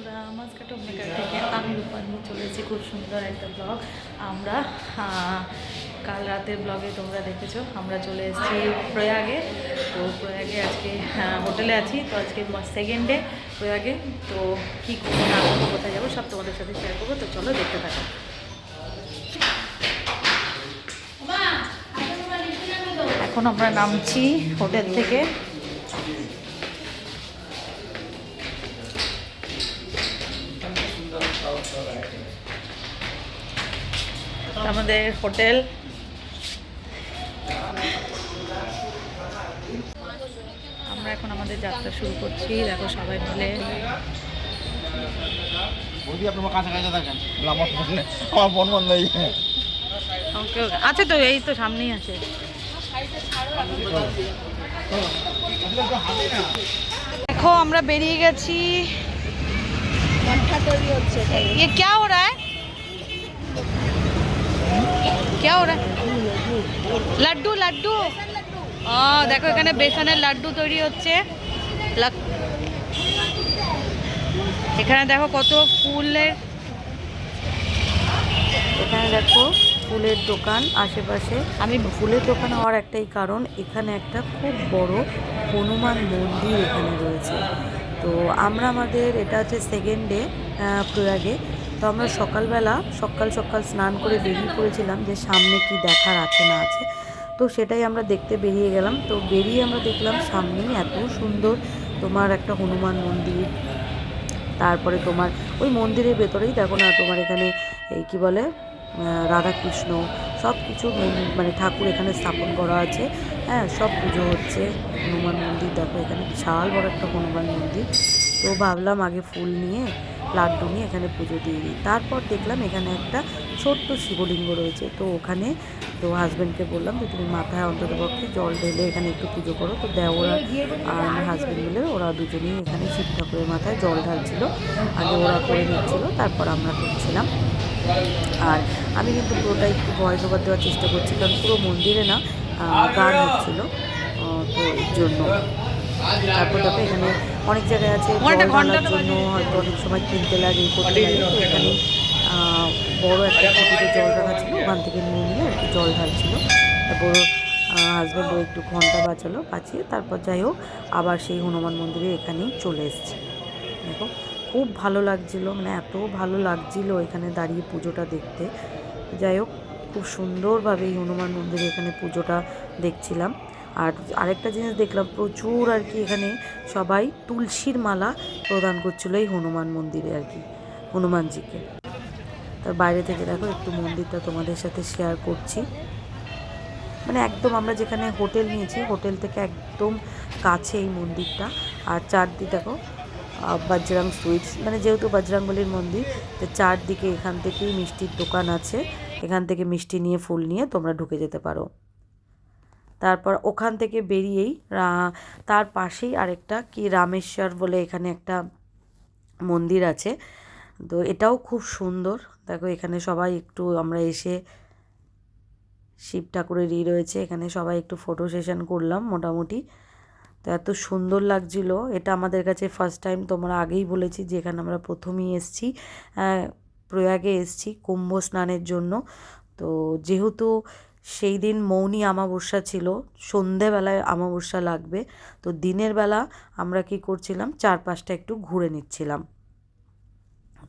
বন্ধুরা, মাঝকাটা মেকার থেকে আমি রূপা নিয়ে চলেছি খুব সুন্দর একটা ব্লগ। আমরা কাল রাতের ব্লগে তোমরা দেখেছো, আমরা চলে এসেছি প্রয়াগে। তো প্রয়াগে আজকে হোটেলে আছি। তো আজকে সেকেন্ড ডে প্রয়াগে। তো কী করবো না করবো, কোথায় যাবো, সব তোমাদের সাথে শেয়ার করবো। তো চলো দেখতে থাকো। এখন আমরা নামছি হোটেল থেকে। আমাদের হোটেল, আমরা এখন আমাদের যাত্রা শুরু করছি। দেখো সবাই মিলে। আছে তো, এই তো সামনেই আছে। দেখো আমরা বেরিয়ে গেছি। ये क्या हो रहा है? क्या हो रहा है? লাড্ডু লাড্ডু। দেখো এখানে বেসনের লাড্ডু তৈরি হচ্ছে। এখানে দেখো কত ফুলের, এখানে দেখো ফুলের দোকান আশেপাশে। আমি ফুলের দোকান হওয়ার একটাই কারণ, এখানে একটা খুব বড় হনুমান মন্দির এখানে রয়েছে। তো আমরা আমাদের এটা হচ্ছে সেকেন্ড ডে প্রয়াগে। তো আমরা সকালবেলা সকাল সকাল স্নান করে বেরিয়ে পড়েছিলাম যে সামনে কি দেখার আছে না আছে। তো সেটাই আমরা দেখতে বেরিয়ে গেলাম। তো বেরিয়ে আমরা দেখলাম সামনেই এত সুন্দর তোমার একটা হনুমান মন্দির। তারপরে তোমার ওই মন্দিরের ভেতরেই দেখো না তোমার এখানে এই কী বলে রাধাকৃষ্ণ সব কিছু মানে ঠাকুর এখানে স্থাপন করা আছে। হ্যাঁ, সব পুজো হচ্ছে। হনুমান মন্দির দেখো, এখানে বিশাল বড় একটা হনুমান মন্দির। তো ভাবলাম আগে ফুল নিয়ে লাড্ডু নিয়ে এখানে পুজো দিয়ে দিই। তারপর দেখলাম এখানে একটা ছোট্ট শিবলিঙ্গ রয়েছে। তো ওখানে তো হাজব্যান্ডকে বললাম যে তুমি মাথায় অন্ততপক্ষে জল ঢেলে এখানে একটু পুজো করো। তো ওরা আর আমার হাজব্যান্ড মিলে ওরা দুজনেই এখানে শিব ঠাকুরের মাথায় জল ঢালছিল। আগে ওরা করে নিচ্ছিল, তারপর আমরা করছিলাম। আর আমি কিন্তু পুরোটা একটু ভয়েস ওভার দেওয়ার চেষ্টা করছি, কারণ পুরো মন্দিরে না গান হচ্ছিলো। তো এর জন্য তারপর দেখো এখানে অনেক জায়গায় আছে জল ঢালার জন্য, হয়তো অনেক সময় কিনতে লাগে করতে লাগে। তো এখানে বড়ো একটা ঠাকুরে জল রাখা ছিল, ওখান থেকে নিয়ে নিয়ে আর কি জল ঢালছিল। তারপর হাজব্যান্ডও একটু ঘন্টা বাঁচিয়ে তারপর যাই হোক আবার সেই হনুমান মন্দিরে এখানেই চলে এসেছে। দেখো খুব ভালো লাগছিলো, মানে এত ভালো লাগছিলো এখানে দাঁড়িয়ে পুজোটা দেখতে। যাই হোক খুব সুন্দরভাবে এই হনুমান মন্দিরে এখানে পুজোটা দেখছিলাম। আর আরেকটা জিনিস দেখলাম, প্রচুর আর কি এখানে সবাই তুলসীর মালা প্রদান করছিলো এই হনুমান মন্দিরে আর কি, হনুমানজিকে। তার বাইরে থেকে দেখো একটু মন্দিরটা তোমাদের সাথে শেয়ার করছি। মানে একদম আমরা যেখানে হোটেল নিয়েছি হোটেল থেকে একদম কাছে এই মন্দিরটা। আর চারদিকে দেখো বজরং সুইটস, মানে যেহেতু বজরংবলীর মন্দির, তো চারদিকে এখান থেকেই মিষ্টির দোকান আছে। এখান থেকে মিষ্টি নিয়ে ফুল নিয়ে তোমরা ঢুকে যেতে পারো। তারপর ওখান থেকে বেরিয়েই তার পাশেই আরেকটা কি রামেশ্বর বলে এখানে একটা মন্দির আছে। তো এটাও খুব সুন্দর। দেখো এখানে সবাই একটু আমরা এসে শিব ঠাকুরের রয়েছে, এখানে সবাই একটু ফটো সেশন করলাম মোটামুটি। তো এত সুন্দর লাগছিল। এটা আমাদের কাছে ফার্স্ট টাইম, তোমরা আগেই বলেছি যে এখানে আমরা প্রথমেই এসেছি, প্রয়াগে এসেছি কুম্ভ স্নানের জন্য। তো যেহেতু সেই দিন মৌনী অমাবস্যা ছিল, সন্ধেবেলায় অমাবস্যা লাগবে, তো দিনের বেলা আমরা কি করছিলাম চারপাশটা একটু ঘুরে নিচ্ছিলাম।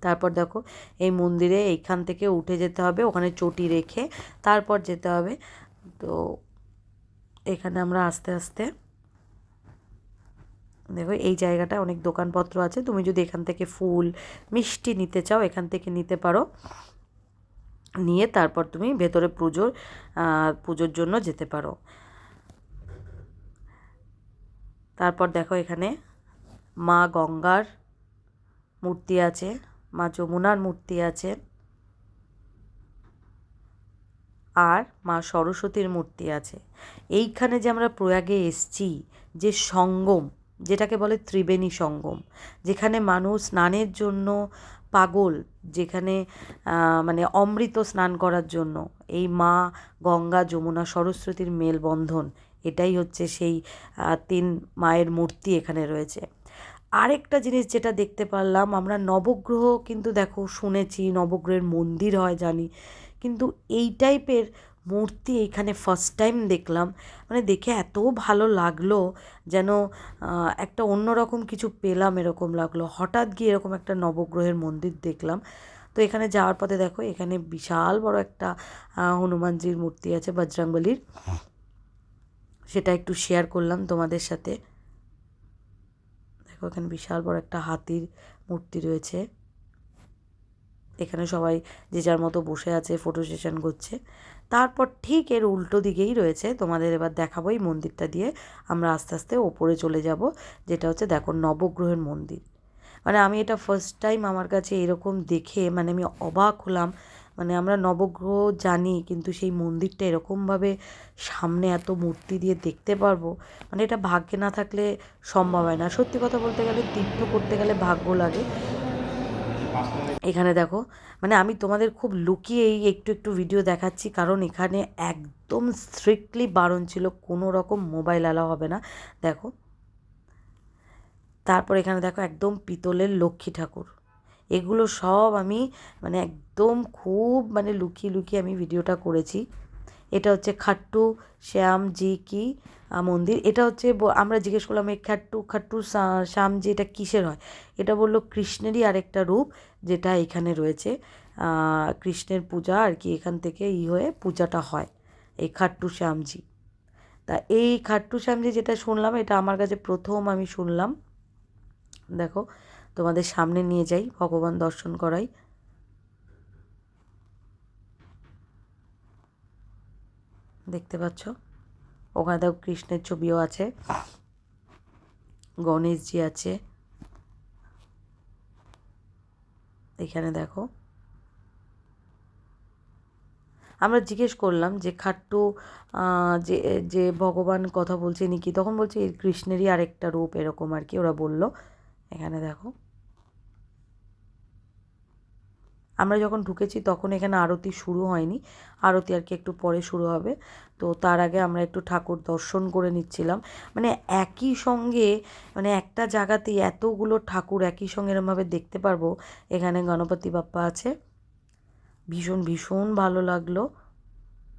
তারপর দেখো এই মন্দিরে এইখান থেকে উঠে যেতে হবে, ওখানে চটি রেখে তারপর যেতে হবে। তো এখানে আমরা আস্তে আস্তে দেখো এই জায়গাটা অনেক দোকানপত্র আছে। তুমি যদি এখান থেকে ফুল মিষ্টি নিতে চাও এখান থেকে নিতে পারো, নিয়ে তারপর তুমি ভেতরে পুজোর জন্য যেতে পারো। তারপর দেখো এখানে মা গঙ্গার মূর্তি আছে, মা যমুনার মূর্তি আছে, আর মা সরস্বতীর মূর্তি আছে। এইখানে যে আমরা প্রয়াগে এসছি, যে সঙ্গম যেটাকে বলে ত্রিবেণী সঙ্গম, যেখানে মানুষ স্নানের জন্য পাগল, যেখানে মানে অমৃত স্নান করার জন্য এই মা গঙ্গা যমুনা সরস্বতীর মেলবন্ধন, এটাই হচ্ছে সেই তিন মায়ের মূর্তি এখানে রয়েছে। আরেকটা জিনিস যেটা দেখতে পারলাম, আমরা নবগ্রহ কিন্তু দেখো শুনেছি নবগ্রহের মন্দির হয় জানি, কিন্তু এই টাইপের মূর্তি এইখানে ফার্স্ট টাইম দেখলাম। মানে দেখে এত ভালো লাগলো, যেন একটা অন্যরকম কিছু পেলাম এরকম লাগলো। হঠাৎ গিয়ে এরকম একটা নবগ্রহের মন্দির দেখলাম। তো এখানে যাওয়ার পথে দেখো এখানে বিশাল বড় একটা হনুমানজির মূর্তি আছে, বজরংবলীর, সেটা একটু শেয়ার করলাম তোমাদের সাথে। দেখো এখানে বিশাল বড় একটা হাতির মূর্তি রয়েছে। এখানে সবাই যে যার মতো বসে আছে, ফটো সেশন করছে। তারপর ঠিক এর উল্টো দিকেই রয়েছে, তোমাদের এবার দেখাবো এই মন্দিরটা দিয়ে আমরা আস্তে আস্তে ওপরে চলে যাব, যেটা হচ্ছে দেখো নবগ্রহের মন্দির। মানে আমি এটা ফার্স্ট টাইম আমার কাছে এরকম দেখে মানে আমি অবাক হলাম। মানে আমরা নবগ্রহ জানি, কিন্তু সেই মন্দিরটা এরকমভাবে সামনে এত মূর্তি দিয়ে দেখতে পারবো, মানে এটা ভাগ্যে না থাকলে সম্ভব হয় না। সত্যি কথা বলতে গেলে তীর্থ করতে গেলে ভাগ্য লাগে। এখানে দেখো, মানে আমি তোমাদের খুব লুকিয়েই একটু একটু ভিডিও দেখাচ্ছি, কারণ এখানে একদম স্ট্রিক্টলি বারণ ছিল, কোনো রকম মোবাইল অ্যালাউ হবে না। দেখো, তারপর এখানে দেখো একদম পিতলের লক্ষ্মী ঠাকুর। এগুলো সব আমি মানে একদম খুব মানে লুকিয়ে লুকিয়ে আমি ভিডিওটা করেছি। এটা হচ্ছে খাট্টু শ্যামজি কি মন্দির। এটা হচ্ছে আমরা জিজ্ঞেস করলাম এই খাট্টু খাট্টু শ্যামজি এটা কিসের হয়, এটা বললো কৃষ্ণেরই আরেকটা রূপ, যেটা এখানে রয়েছে। কৃষ্ণের পূজা আর কি, এখান থেকে হয়ে পূজাটা হয় এই খাট্টু শ্যামজি। তা এই খাট্টু শ্যামজি যেটা শুনলাম, এটা আমার কাছে প্রথম আমি শুনলাম। দেখো তোমাদের সামনে নিয়ে যাই, ভগবান দর্শন করাই। দেখতে পাচ্ছ ওখানে দেখো কৃষ্ণের ছবিও আছে, গণেশজি আছে। এখানে দেখো আমরা জিজ্ঞেস করলাম যে খাট্টু যে যে ভগবান কথা বলছে নাকি, তখন বলছে এই কৃষ্ণেরই আরেকটা রূপ এরকম আর কি ওরা বলল। এখানে দেখো আমরা যখন ঢুকেছি তখন এখানে আরতি শুরু হয়নি, আরতি আর কি একটু পরে শুরু হবে। তো তার আগে আমরা একটু ঠাকুর দর্শন করে নিচ্ছিলাম। মানে একই সঙ্গে মানে একটা জায়গাতেই এতগুলো ঠাকুর একই সঙ্গে এরমভাবে দেখতে পারবো। এখানে গণপতি বাপ্পা আছে, ভীষণ ভীষণ ভালো লাগলো।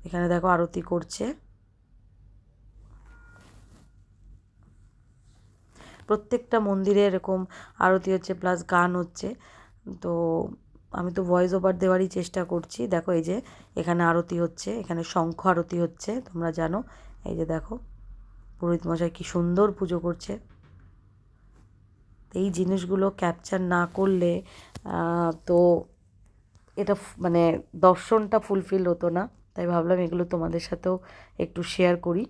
এখানে দেখো আরতি করছে, প্রত্যেকটা মন্দিরে এরকম আরতি হচ্ছে প্লাস গান হচ্ছে। তো আমি তো ভয়েস ওভার দেওয়ারই চেষ্টা করছি। দেখো এই যে এখানে আরতি হচ্ছে, এখানে শঙ্খ আরতি হচ্ছে, তোমরা জানো। এই যে দেখো পুরোহিত মশাই কি সুন্দর পুজো করছে। এই জিনিসগুলো ক্যাপচার না করলে তো এটা মানে দর্শনটা ফুলফিল হতো না, তাই ভাবলাম এগুলো তোমাদের সাথেও একটু শেয়ার করি।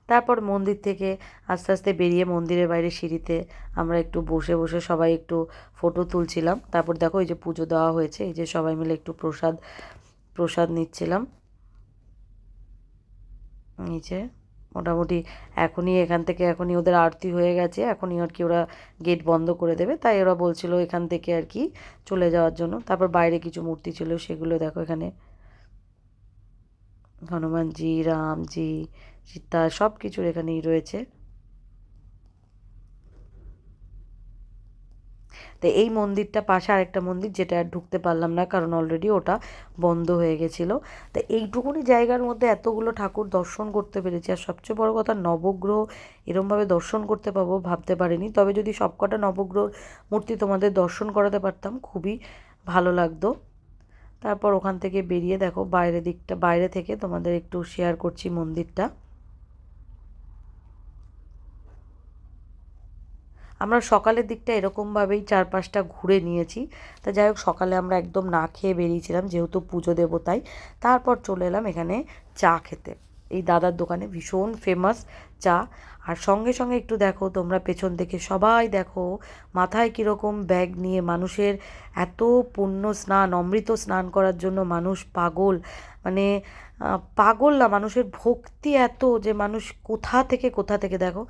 তারপর মন্দির থেকে আস্তে আস্তে বেরিয়ে মন্দিরের বাইরে সিঁড়িতে আমরা একটু বসে বসে সবাই একটু ফটো তুলছিলাম। তারপর দেখো এই যে পুজো দেওয়া হয়েছে, এই যে সবাই মিলে একটু প্রসাদ প্রসাদ নিচ্ছিলাম। নিচে মোটামুটি এখনই এখান থেকে এখনই ওদের আরতি হয়ে গেছে, এখনই আর কি ওরা গেট বন্ধ করে দেবে, তাই ওরা বলছিল এখান থেকে আর কি চলে যাওয়ার জন্য। তারপর বাইরে কিছু মূর্তি ছিল, সেগুলো দেখো এখানে হনুমানজি, রামজি, সীতা সব কিছুর এখানেই রয়েছে। তো এই মন্দিরটা পাশে আরেকটা মন্দির, যেটা আর ঢুকতে পারলাম না কারণ অলরেডি ওটা বন্ধ হয়ে গেছিলো। তো এইটুকুনি জায়গার মধ্যে এতগুলো ঠাকুর দর্শন করতে পেরেছি, আর সবচেয়ে বড় কথা নবগ্রহ এরমভাবে দর্শন করতে পাবো ভাবতে পারিনি। তবে যদি সবকটা নবগ্রহ মূর্তি তোমাদের দর্শন করাতে পারতাম খুবই ভালো লাগতো। তারপর ওখান থেকে বেরিয়ে দেখো বাইরের দিকটা, বাইরে থেকে তোমাদের একটু শেয়ার করছি মন্দিরটা। আমরা সকালের দিকটা এরকমভাবেই চারপাশটা ঘুরে নিয়েছি। তা যাই হোক সকালে আমরা একদম না খেয়ে বেরিয়েছিলাম, যেহেতু পুজো দেবো তাই। তারপর চলে এলাম এখানে চা খেতে, এই দাদার দোকানে ভীষণ ফেমাস চা। আর সঙ্গে সঙ্গে একটু দেখো তোমরা পেছন থেকে সবাই দেখো মাথায় কীরকম ব্যাগ নিয়ে মানুষের এত পুণ্য স্নান, অমৃত স্নান করার জন্য মানুষ পাগল। মানে পাগল না, মানুষের ভক্তি এত যে মানুষ কোথা থেকে দেখো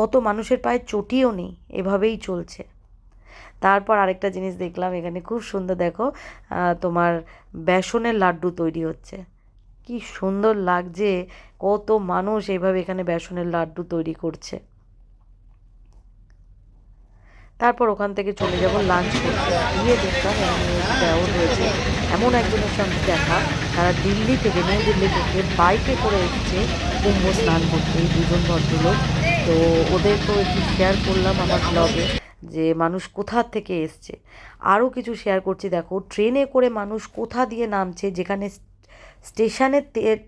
কত মানুষের পায়ে চটিও নেই, এভাবেই চলছে। তারপর আরেকটা জিনিস দেখলাম এখানে খুব সুন্দর, দেখো তোমার বেসনের লাড্ডু তৈরি হচ্ছে, কি কি সুন্দর লাগছে, কত মানুষ এইভাবে এখানে বেসনের লাড্ডু তৈরি করছে। তারপর ওখান থেকে চলে যাব লাঞ্চ করতে, গিয়ে দেখলাম এখানে দেওয়া রয়েছে এমন একজনের সঙ্গে দেখা, তারা দিল্লি থেকে, নিউ দিল্লি থেকে বাইকে করে এসছে কুম্ভ স্নান করতে, এই দুজন ভদ্রলোক। তো ওদেরকেও একটু শেয়ার করলাম আমার ব্লগে যে মানুষ কোথা থেকে এসছে। আরও কিছু শেয়ার করছি, দেখো ট্রেনে করে মানুষ কোথা দিয়ে নামছে, যেখানে স্টেশনে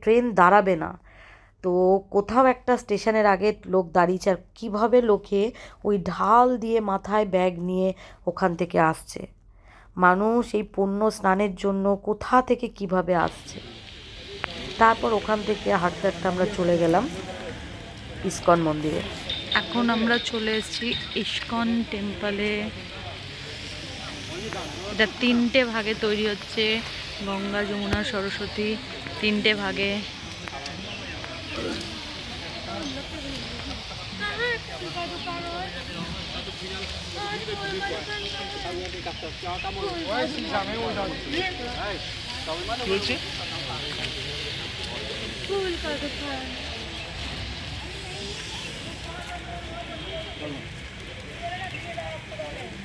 ট্রেন দাঁড়াবে না, তো কোথাও একটা স্টেশনের আগে লোক দাঁড়িয়েছে, আর কীভাবে লোকে ওই ঢাল দিয়ে মাথায় ব্যাগ নিয়ে ওখান থেকে আসছে। মানুষ এই পুণ্য স্নানের জন্য কোথা থেকে কিভাবে আসছে। তারপর ওখান থেকে হাঁটতে হাঁটতে আমরা চলে গেলাম ইস্কন মন্দিরে। এখন আমরা চলে এসেছি ইস্কন টেম্পলে। এটা 3টে ভাগে তৈরি হচ্ছে, গঙ্গা, যমুনা, সরস্বতী 3টে ভাগে।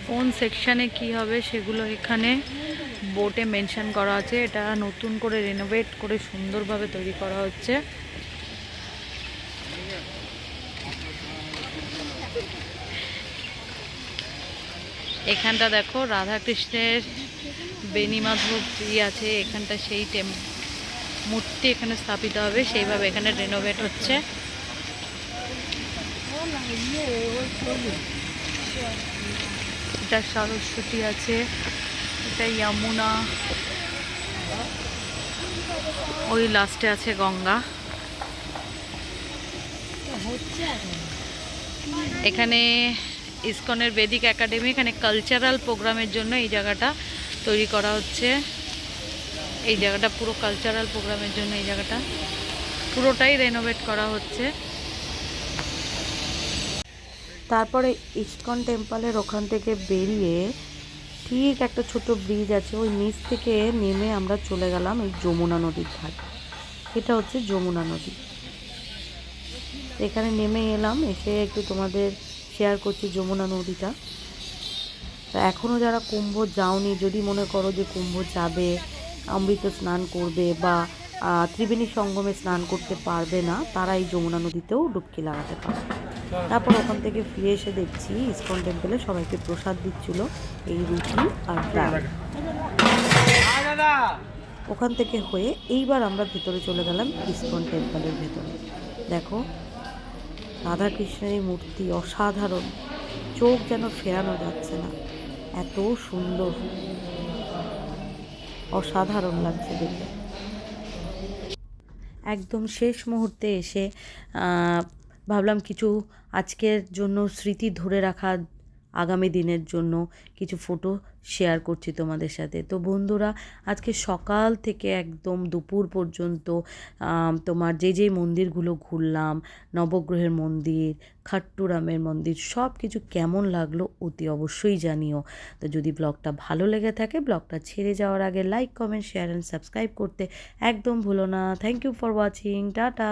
কোন সেকশানে কি হবে সেগুলো এখানে বোর্ডে মেনশন করা আছে। এটা নতুন করে রেনোভেট করে সুন্দরভাবে তৈরি করা হচ্ছে। এখানটা দেখো রাধা কৃষ্ণের বেণীমাধব আছে, এখানটা সেই মূর্তি এখানে স্থাপিত হবে, সেইভাবে এখানে রেনোভেট হচ্ছে। এটা সরস্বতী আছে, এটা যমুনা, ওই লাস্টে আছে গঙ্গা। এখানে ইসকনের বেদিক একাডেমি, এখানে কালচারাল প্রোগ্রামের জন্য এই জায়গাটা তৈরি করা হচ্ছে। এই জায়গাটা পুরো কালচারাল প্রোগ্রামের জন্য এই জায়গাটা পুরোটাই রেনোভেট করা হচ্ছে। তারপরে ইস্কন টেম্পলের ওখান থেকে বেরিয়ে ঠিক একটা ছোট ব্রিজ আছে, ওই নিচ থেকে নেমে আমরা চলে গেলাম এই যমুনা নদীর ধারে। এটা হচ্ছে যমুনা নদী। এখানে নেমে এলাম, এসে একটু তোমাদের শেয়ার করছি যমুনা নদীটা। তা এখনও যারা কুম্ভ যাওনি, যদি মনে করো যে কুম্ভ যাবে, অমৃত স্নান করবে বা ত্রিবেণী সঙ্গমে স্নান করতে পারবে না, তারা এই যমুনা নদীতেও ডুবকি লাগাতে পারে। তারপর ওখান থেকে ফিরে এসে দেখছি ইস্কন টেম্পলে সবাইকে প্রসাদ দিচ্ছিল, এই রুটি আর ডাল। ওখান থেকে হয়ে এইবার আমরা ভেতরে চলে গেলাম ইস্কন টেম্পলের ভেতরে। দেখো রাধাকৃষ্ণের এই মূর্তি অসাধারণ, চোখ যেন ফেরানো যাচ্ছে না, এত সুন্দর, অসাধারণ লাগছে দেখে। একদম শেষ মুহূর্তে এসে ভাবলাম কিছু আজকের জন্য স্মৃতি ধরে রাখা, আগামী দিনের জন্য কিছু ফটো শেয়ার করছি তোমাদের সাথে। তো বন্ধুরা, আজকে সকাল থেকে একদম দুপুর পর্যন্ত তোমার যেই মন্দিরগুলো ঘুরলাম, নবগ্রহের মন্দির, খাট্টুরামের মন্দির, সব কিছু কেমন লাগলো অতি অবশ্যই জানিও। তো যদি ব্লগটা ভালো লেগে থাকে, ব্লগটা ছেড়ে যাওয়ার আগে like, comment, share and subscribe করতে একদম ভুলো না। Thank you for watching, tata.